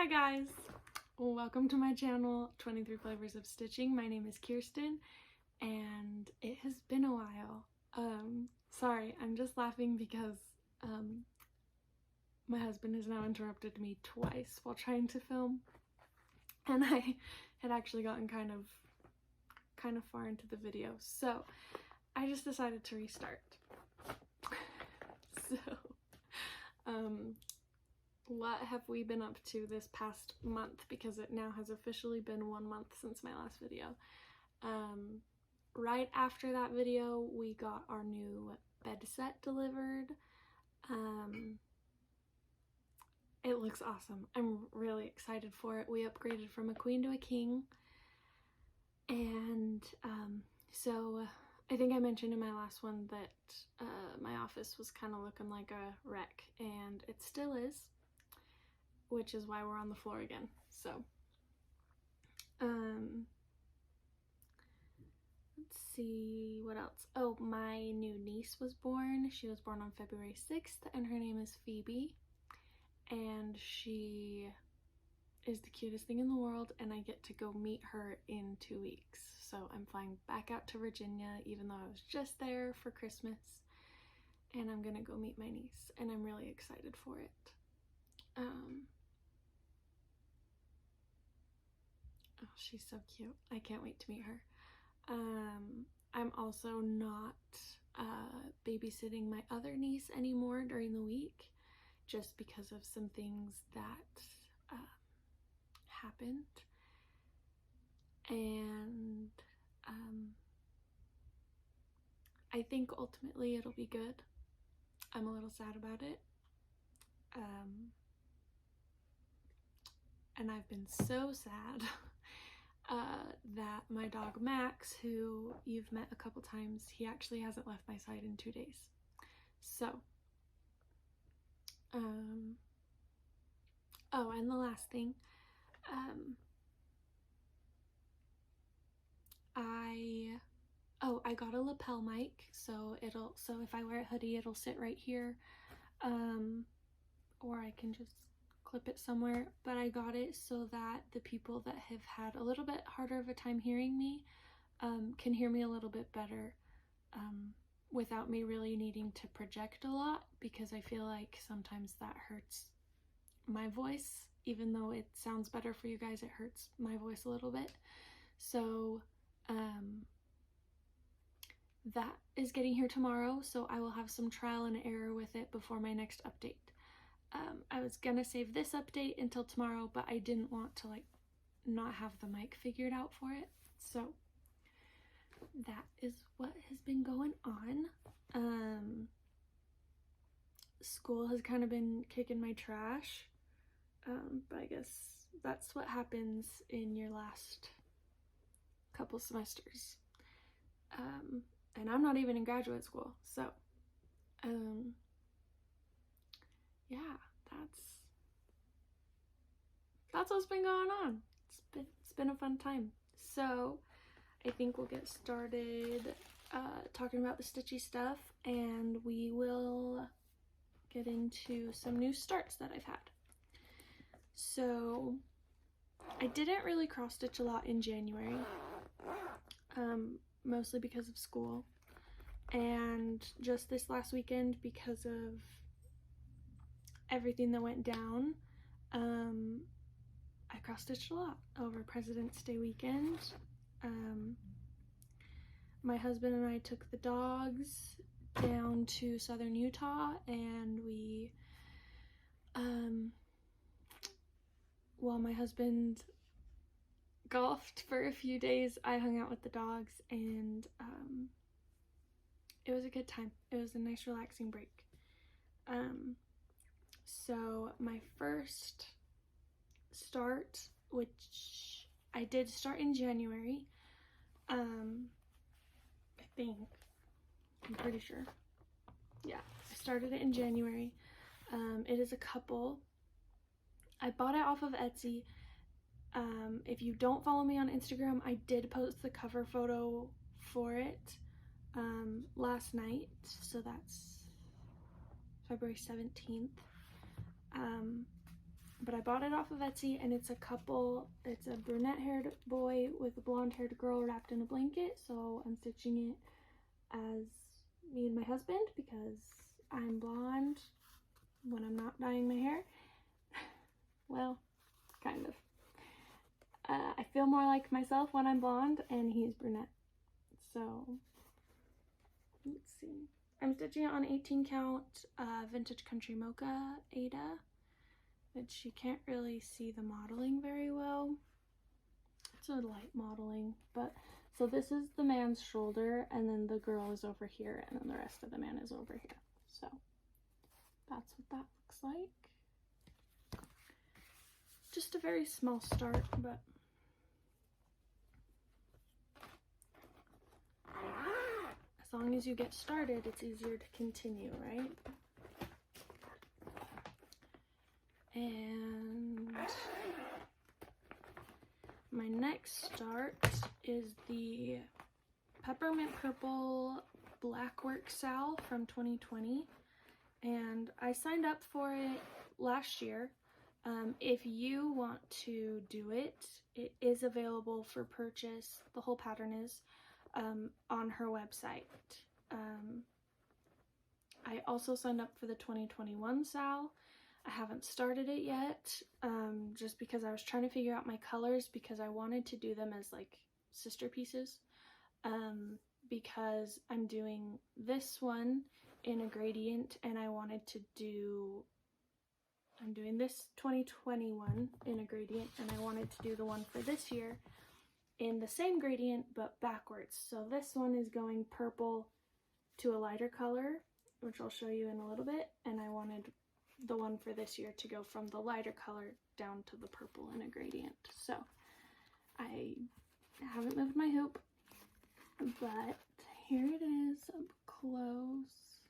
Hi guys! Welcome to my channel, 23 Flavors of Stitching. My name is Kirsten and it has been a while. Sorry, I'm just laughing because my husband has now interrupted me twice while trying to film, and I had actually gotten kind of far into the video, so I just decided to restart. So, what have we been up to this past month, because it now has officially been 1 month since my last video. Right after that video, we got our new bed set delivered. It looks awesome. I'm really excited for it. We upgraded from a queen to a king, and so I think I mentioned in my last one that my office was kind of looking like a wreck, and it still is, which is why we're on the floor again. So let's see what else. Oh, my new niece was born. She was born on February 6th, and her name is Phoebe, and she is the cutest thing in the world, and I get to go meet her in 2 weeks. So I'm flying back out to Virginia, even though I was just there for Christmas, and I'm gonna go meet my niece, and I'm really excited for it. Oh, she's so cute. I can't wait to meet her. I'm also not babysitting my other niece anymore during the week, just because of some things that happened, and I think ultimately it'll be good. I'm a little sad about it, and I've been so sad that my dog Max, who you've met a couple times, he actually hasn't left my side in 2 days. So oh, and the last thing, I got a lapel mic, so if I wear a hoodie, it'll sit right here, or I can just clip it somewhere. But I got it so that the people that have had a little bit harder of a time hearing me can hear me a little bit better, without me really needing to project a lot, because I feel like sometimes that hurts my voice. Even though it sounds better for you guys, it hurts my voice a little bit. So that is getting here tomorrow, so I will have some trial and error with it before my next update. I was gonna save this update until tomorrow, but I didn't want to not have the mic figured out for it. So that is what has been going on. School has kind of been kicking my trash, but I guess that's what happens in your last couple semesters. And I'm not even in graduate school, so yeah, that's what's been going on. It's been a fun time. So I think we'll get started talking about the stitchy stuff, and we will get into some new starts that I've had. So I didn't really cross stitch a lot in January, mostly because of school, and just this last weekend because of everything that went down. I cross stitched a lot over President's Day weekend. My husband and I took the dogs down to southern Utah, and we while my husband golfed for a few days, I hung out with the dogs, and it was a good time. It was a nice relaxing break. So my first start, which I did start in January, I think, I'm pretty sure, yeah, I started it in January. It is a couple. I bought it off of Etsy. If you don't follow me on Instagram, I did post the cover photo for it last night, so that's February 17th. but I bought it off of Etsy, and it's a couple. It's a brunette-haired boy with a blonde-haired girl wrapped in a blanket, so I'm stitching it as me and my husband because I'm blonde when I'm not dyeing my hair. Well, kind of. I feel more like myself when I'm blonde, and he's brunette. So, let's see. I'm stitching it on 18 count Vintage Country Mocha Ada, which you can't really see the modeling very well. It's a light modeling, but so this is the man's shoulder, and then the girl is over here, and then the rest of the man is over here. So that's what that looks like. Just a very small start, but as long as you get started, it's easier to continue, right? And my next start is the Peppermint Purple Blackwork SAL from 2020, and I signed up for it last year. If you want to do it, it is available for purchase. The whole pattern is on her website. I also signed up for the 2021 SAL. I haven't started it yet, just because I was trying to figure out my colors, because I wanted to do them as like sister pieces, because I'm doing this one in a gradient, and I'm doing this 2021 in a gradient, and I wanted to do the one for this year in the same gradient but backwards. So this one is going purple to a lighter color, which I'll show you in a little bit, and I wanted the one for this year to go from the lighter color down to the purple in a gradient. So I haven't moved my hoop, but here it is up close.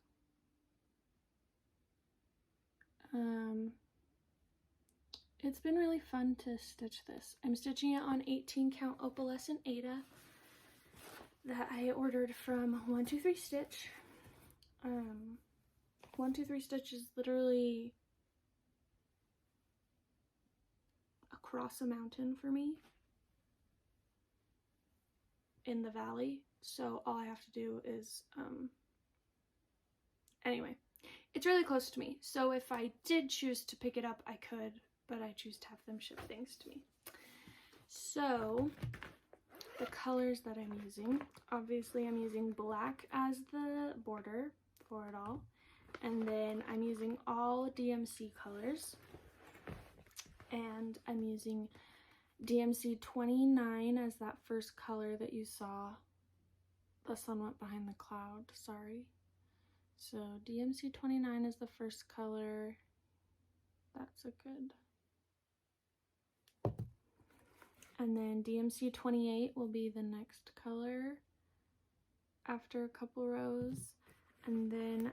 It's been really fun to stitch this. I'm stitching it on 18 count opalescent Ada that I ordered from 123 Stitch. 123 Stitch is literally across a mountain for me in the valley, so all I have to do is anyway, it's really close to me, so if I did choose to pick it up, I could, but I choose to have them ship things to me. So the colors that I'm using, obviously I'm using black as the border for it all, and then I'm using all DMC colors, and I'm using DMC 29 as that first color that you saw. The sun went behind the cloud, sorry. So DMC 29 is the first color. That's a good. And then DMC 28 will be the next color after a couple rows. And then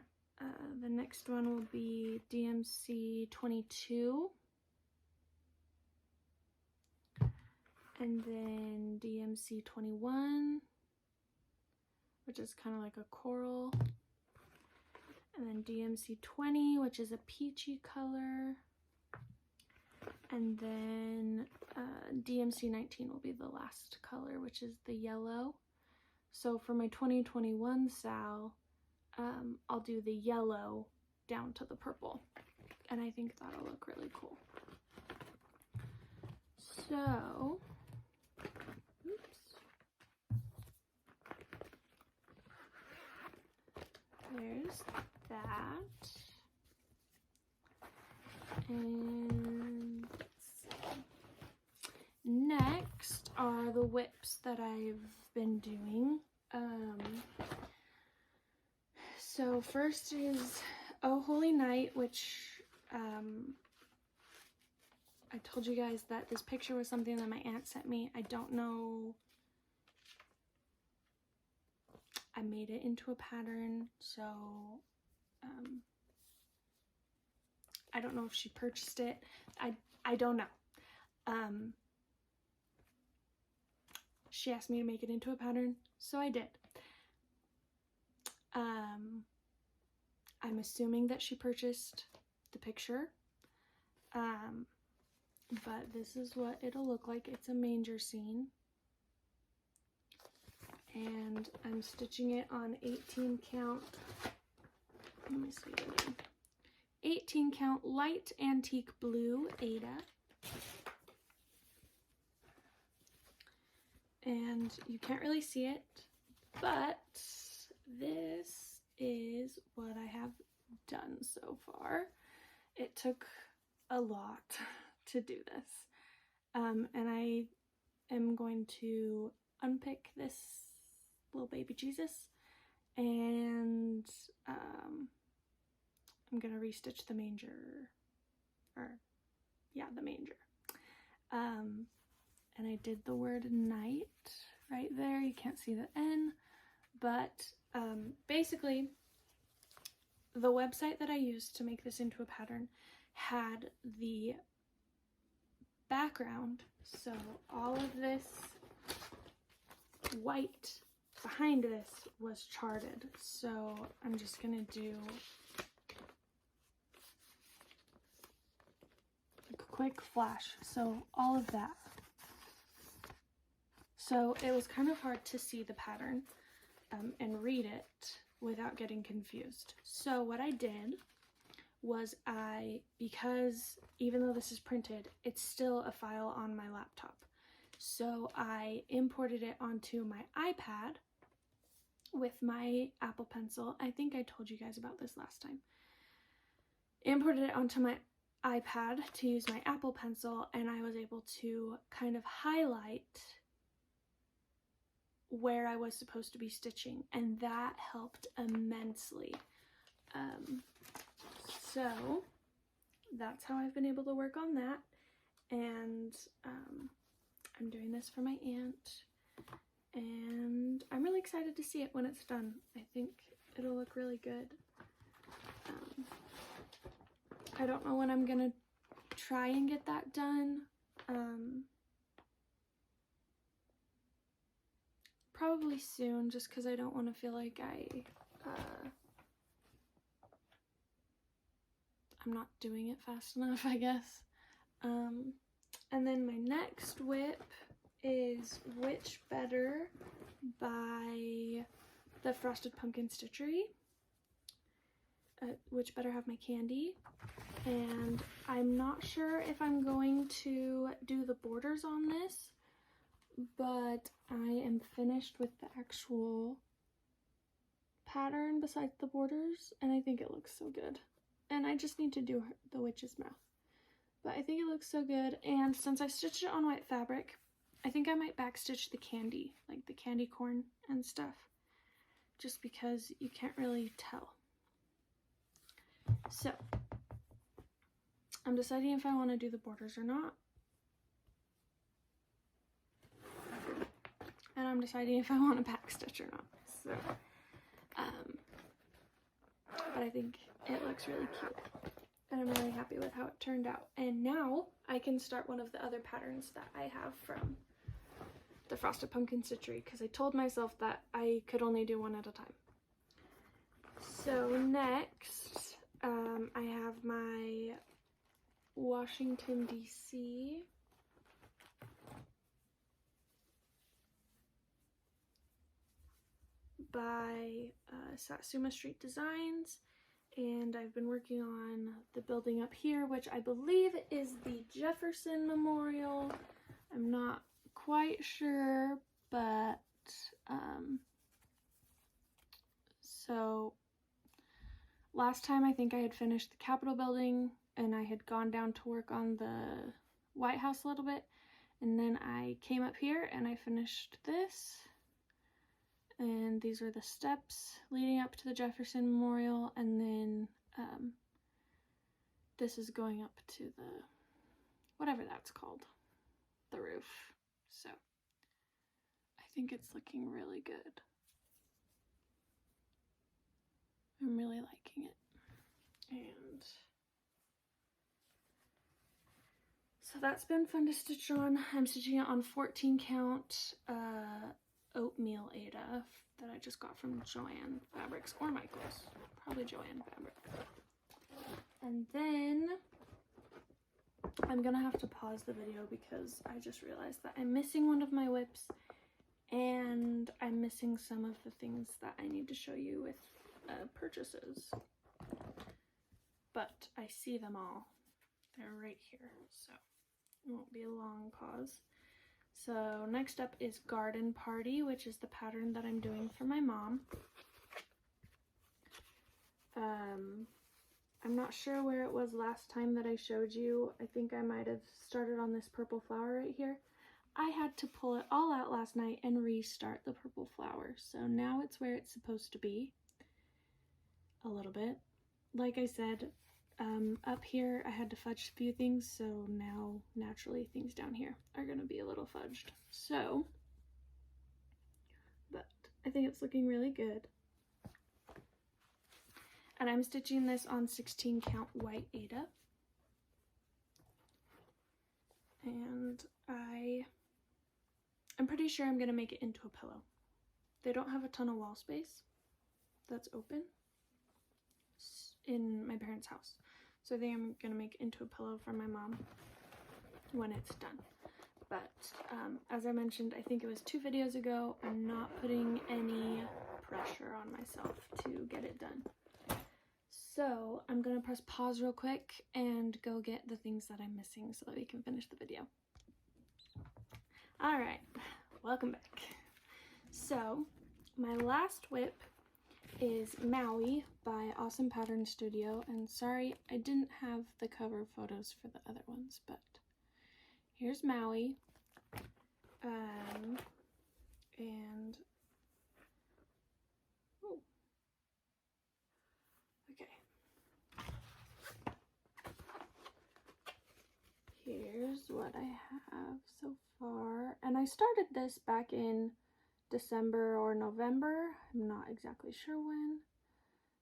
the next one will be DMC 22. And then DMC 21, which is kind of like a coral. And then DMC 20, which is a peachy color. And then DMC 19 will be the last color, which is the yellow. So for my 2021 SAL, I'll do the yellow down to the purple. And I think that'll look really cool. So, oops. There's that. And let's see. Next are the whips that I've been doing. So first is Oh Holy Night, which I told you guys that this picture was something that my aunt sent me. I don't know. I made it into a pattern, so I don't know if she purchased it. I don't know. She asked me to make it into a pattern, so I did. I'm assuming that she purchased the picture. but this is what it'll look like. It's a manger scene. And I'm stitching it on 18 count. Let me see the name. 18 count light antique blue Ada. And you can't really see it, but this is what I have done so far. It took a lot to do this. And I am going to unpick this little baby Jesus, and I'm gonna restitch the manger, the manger. And I did the word night right there. You can't see the N, but basically the website that I used to make this into a pattern had the background, so all of this white behind this was charted. So I'm just gonna do a quick flash. So all of that. So it was kind of hard to see the pattern and read it without getting confused. So what I did was because even though this is printed, it's still a file on my laptop. So I imported it onto my iPad with my Apple Pencil. I think I told you guys about this last time. Imported it onto my iPad to use my Apple Pencil, and I was able to kind of highlight where I was supposed to be stitching, and that helped immensely. So that's how I've been able to work on that, and I'm doing this for my aunt, and I'm really excited to see it when it's done. I think it'll look really good. I don't know when I'm gonna try and get that done. Probably soon, just because I don't want to feel like I'm not doing it fast enough, I guess. And then my next whip is Which Better by the Frosted Pumpkin Stitchery. Which Better Have My Candy. And I'm not sure if I'm going to do the borders on this, but I am finished with the actual pattern besides the borders, and I think it looks so good. And I just need to do the witch's mouth. But I think it looks so good, and since I stitched it on white fabric, I think I might backstitch the candy, like the candy corn and stuff, just because you can't really tell. So, I'm deciding if I want to do the borders or not. And I'm deciding if I want to backstitch or not. So, but I think it looks really cute. And I'm really happy with how it turned out. And now I can start one of the other patterns that I have from the Frosted Pumpkin Stitchery, because I told myself that I could only do one at a time. So next, I have my Washington, D.C. by Satsuma Street Designs, and I've been working on the building up here, which I believe is the Jefferson Memorial. I'm not quite sure, but so last time I think I had finished the Capitol building, and I had gone down to work on the White House a little bit, and then I came up here and I finished this. And these are the steps leading up to the Jefferson Memorial, and then this is going up to the, whatever that's called, the roof. So I think it's looking really good. I'm really liking it. And so that's been fun to stitch on. I'm stitching it on 14 count oatmeal Ada that I just got from Joann Fabrics or Michaels, probably Joann Fabric. And then I'm gonna have to pause the video because I just realized that I'm missing one of my whips and I'm missing some of the things that I need to show you with purchases. But I see them all. They're right here, so it won't be a long pause. So next up is Garden Party, which is the pattern that I'm doing for my mom. I'm not sure where it was last time that I showed you. I think I might have started on this purple flower right here. I had to pull it all out last night and restart the purple flower. So now it's where it's supposed to be. A little bit. Like I said, up here I had to fudge a few things, so now naturally things down here are going to be a little fudged. So, but I think it's looking really good. And I'm stitching this on 16 count white Aida. And I'm pretty sure I'm going to make it into a pillow. They don't have a ton of wall space that's open in my parents' house. So I think I'm going to make it into a pillow for my mom when it's done. But as I mentioned, I think it was 2 videos ago, I'm not putting any pressure on myself to get it done. So I'm going to press pause real quick and go get the things that I'm missing so that we can finish the video. Alright, welcome back. So my last whip is Maui by AwesomePatternStudio, and sorry I didn't have the cover photos for the other ones, but here's Maui. And oh, okay. Here's what I have so far, and I started this back in December or November. I'm not exactly sure when.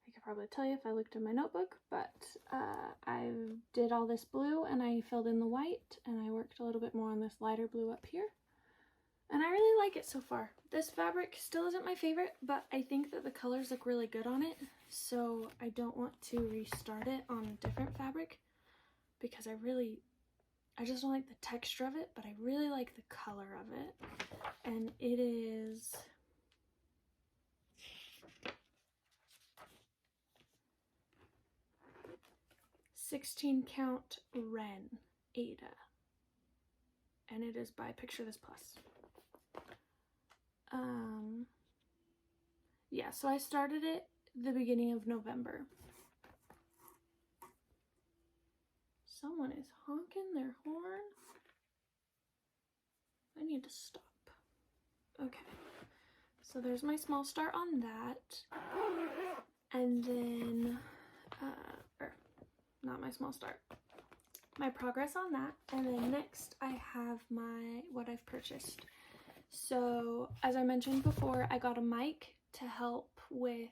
I could probably tell you if I looked in my notebook, but I did all this blue and I filled in the white and I worked a little bit more on this lighter blue up here. And I really like it so far. This fabric still isn't my favorite, but I think that the colors look really good on it. So I don't want to restart it on a different fabric because I just don't like the texture of it, but I really like the color of it. And it is 16 count Ren Aida. And it is by Picture This Plus. Yeah, so I started it the beginning of November. Someone is honking their horn. I need to stop. Okay, so there's my small start on that. And then, not my small start, my progress on that. And then next I have what I've purchased. So as I mentioned before, I got a mic to help with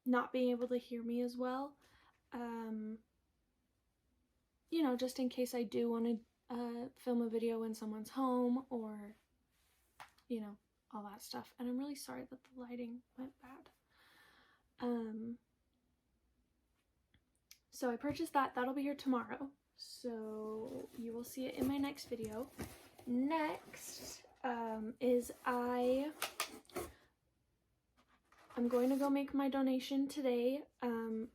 not being able to hear me as well. You know, just in case I do want to film a video when someone's home, or, you know, all that stuff. And I'm really sorry that the lighting went bad. So I purchased that. That'll be here tomorrow. So you will see it in my next video. Next is I'm going to go make my donation today,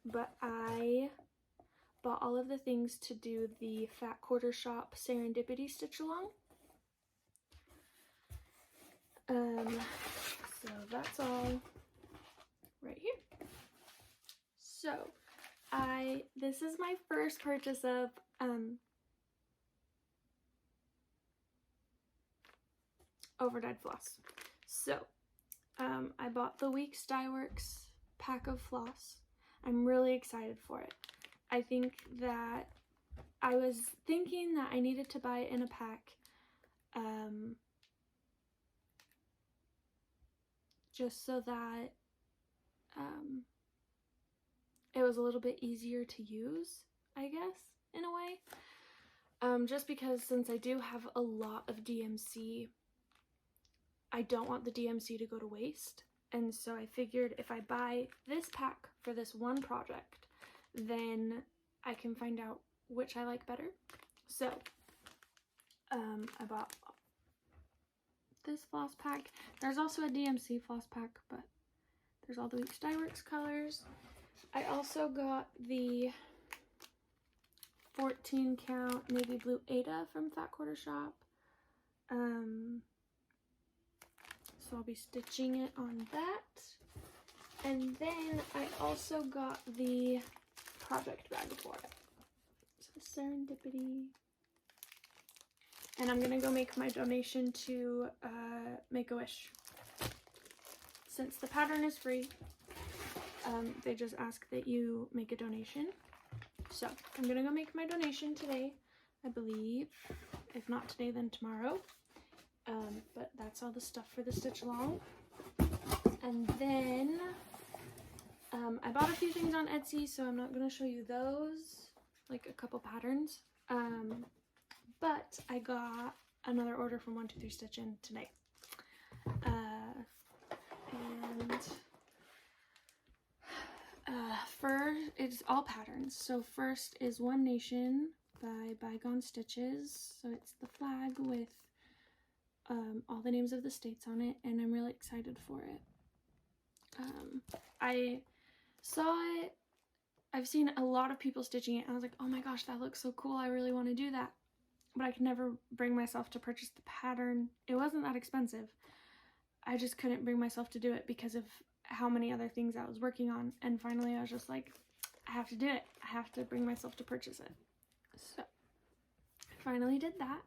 but I bought all of the things to do the Fat Quarter Shop Serendipity stitch along. So that's all right here. So this is my first purchase of overdyed floss. So I bought the Weeks Dye Works pack of floss. I'm really excited for it. I think that I was thinking that I needed to buy it in a pack just so that it was a little bit easier to use, I guess, in a way. Just because since I do have a lot of DMC, I don't want the DMC to go to waste. And so I figured if I buy this pack for this one project, then I can find out which I like better. So I bought this floss pack. There's also a DMC floss pack, but there's all the Weeks Dye Works colors. I also got the 14 count navy blue Ada from Fat Quarter Shop. So I'll be stitching it on that. And then I also got the project bag for it. So Serendipity. And I'm gonna go make my donation to Make-A-Wish. Since the pattern is free, they just ask that you make a donation. So I'm gonna go make my donation today, I believe. If not today, then tomorrow. But that's all the stuff for the stitch along. And then I bought a few things on Etsy, so I'm not gonna show you those, like a couple patterns. But I got another order from 123 Stitchin' today. It's all patterns. So first is One Nation by Bygone Stitches. So it's the flag with all the names of the states on it, and I'm really excited for it. I saw it, I've seen a lot of people stitching it, and I was like, oh my gosh, that looks so cool, I really want to do that. But I could never bring myself to purchase the pattern. It wasn't that expensive. I just couldn't bring myself to do it because of how many other things I was working on. And finally I was just like, I have to do it. I have to bring myself to purchase it. So I finally did that.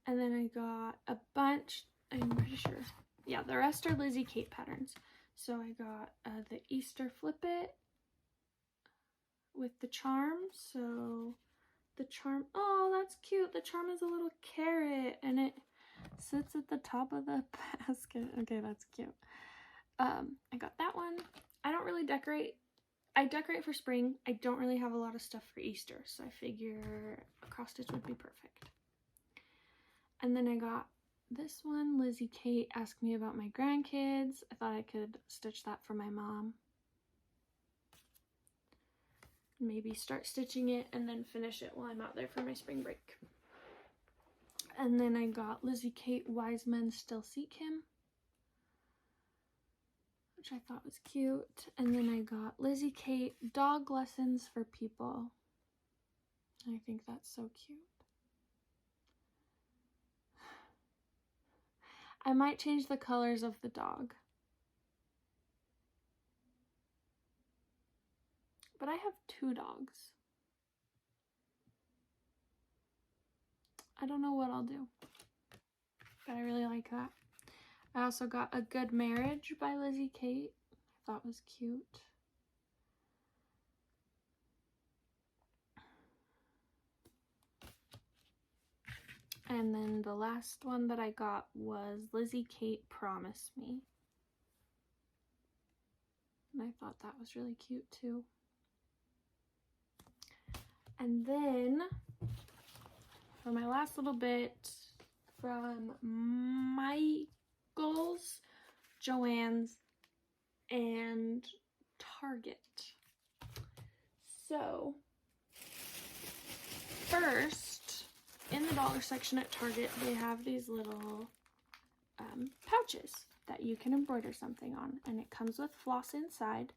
And then I got a bunch, I'm pretty sure. Yeah, the rest are Lizzie Kate patterns. So I got the Easter Flip It with the charm. So the charm, oh, that's cute. The charm is a little carrot and it sits at the top of the basket. Okay, that's cute. I got that one. I don't really decorate. I decorate for spring. I don't really have a lot of stuff for Easter, so I figure a cross stitch would be perfect. And then I got this one, Lizzie Kate asked me about my grandkids. I thought I could stitch that for my mom. Maybe start stitching it and then finish it while I'm out there for my spring break. And then I got Lizzie Kate, Wise Men Still Seek Him, which I thought was cute. And then I got Lizzie Kate, Dog Lessons for People. I think that's so cute. I might change the colors of the dog. But I have 2 dogs. I don't know what I'll do, but I really like that. I also got A Good Marriage by Lizzie Kate. I thought was cute. And then the last one that I got was Lizzie Kate, Promise Me. And I thought that was really cute too. And then for my last little bit, from Michael's, Joann's, and Target. So first, in the dollar section at Target, they have these little pouches that you can embroider something on, and it comes with floss inside,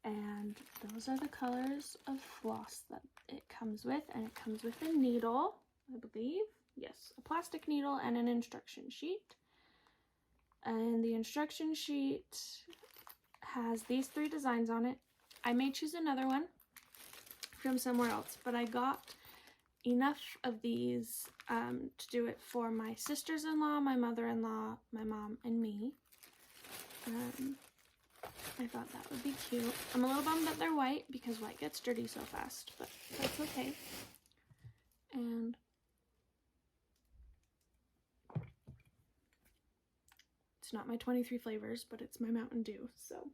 and those are the colors of floss that it comes with. And it comes with a needle, I believe. Yes, a plastic needle and an instruction sheet. And the instruction sheet has these 3 designs on it. I may choose another one from somewhere else, but I got enough of these to do it for my sisters-in-law, my mother-in-law, my mom, and me. I thought that would be cute. I'm a little bummed that they're white because white gets dirty so fast, but that's okay. And it's not my 23 flavors, but it's my Mountain Dew, so.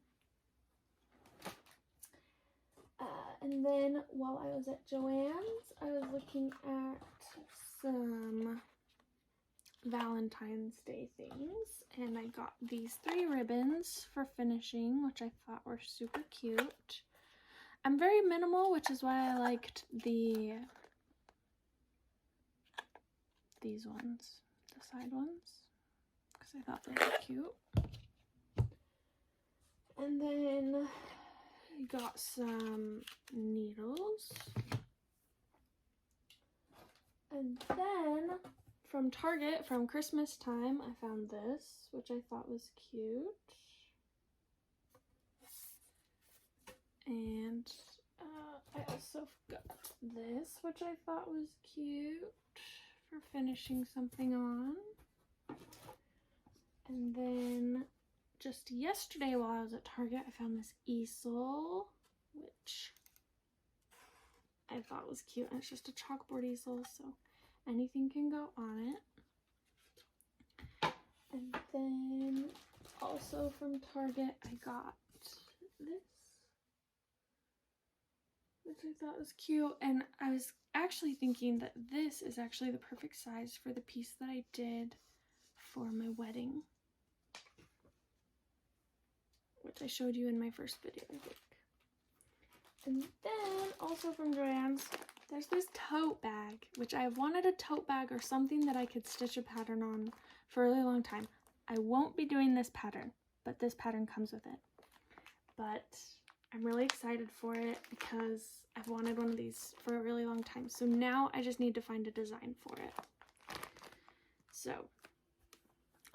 And then while I was at Joann's, I was looking at some Valentine's Day things, and I got these 3 ribbons for finishing, which I thought were super cute. I'm very minimal, which is why I liked the these ones, the side ones, because I thought they were cute. And then I got some needles. And then from Target, from Christmas time, I found this, which I thought was cute. And I also got this, which I thought was cute for finishing something on. And then just yesterday while I was at Target, I found this easel, which I thought was cute. And it's just a chalkboard easel, so anything can go on it. And then also from Target, I got this, which I thought was cute. And I was actually thinking that this is actually the perfect size for the piece that I did for my wedding, which I showed you in my first video, I think. And then also from Joann's, there's this tote bag, which I've wanted a tote bag or something that I could stitch a pattern on for a really long time. I won't be doing this pattern, but this pattern comes with it. But I'm really excited for it because I've wanted one of these for a really long time. So now I just need to find a design for it. So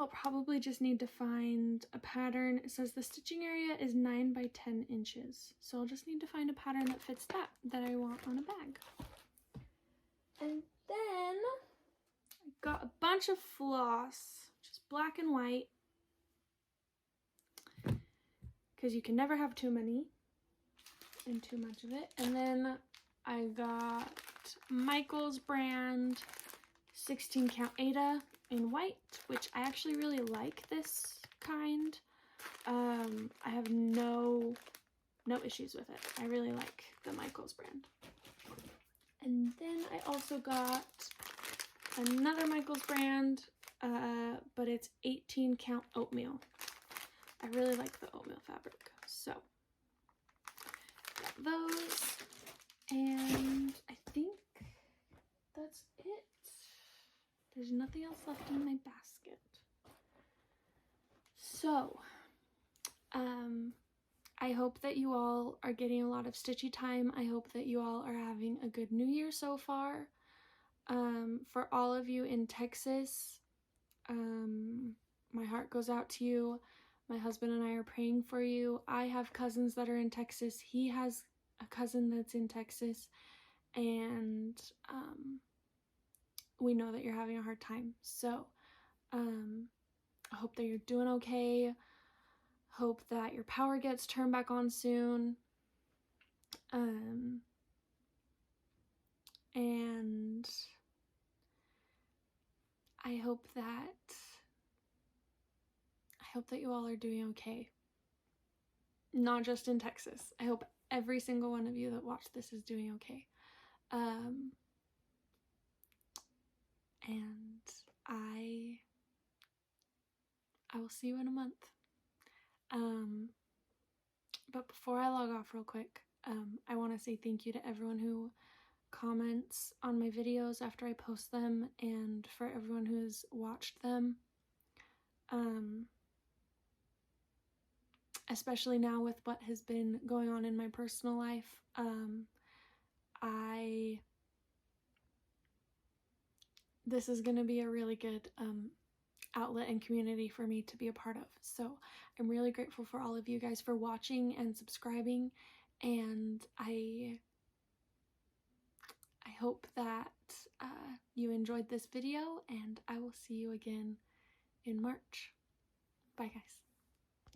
I'll probably just need to find a pattern. It says the stitching area is 9 by 10 inches. So I'll just need to find a pattern that fits that I want on a bag. And then I got a bunch of floss, just black and white, because you can never have too many and too much of it. And then I got Michael's brand 16 count Ada in white, which I actually really like this kind. I have no issues with it. I really like the Michael's brand. And then I also got another Michael's brand, but it's 18 count oatmeal. I really like the oatmeal fabric, so got those. And I think that's it. There's nothing else left in my basket. So, I hope that you all are getting a lot of stitchy time. I hope that you all are having a good new year so far. For all of you in Texas, my heart goes out to you. My husband and I are praying for you. I have cousins that are in Texas. He has a cousin that's in Texas. And, we know that you're having a hard time. So, I hope that you're doing okay. Hope that your power gets turned back on soon. And I hope that you all are doing okay. Not just in Texas. I hope every single one of you that watched this is doing okay. And I will see you in a month. But before I log off real quick, I want to say thank you to everyone who comments on my videos after I post them, and for everyone who's watched them. Especially now with what has been going on in my personal life. This is going to be a really good outlet and community for me to be a part of. So I'm really grateful for all of you guys for watching and subscribing, and I hope that you enjoyed this video, and I will see you again in March. Bye guys.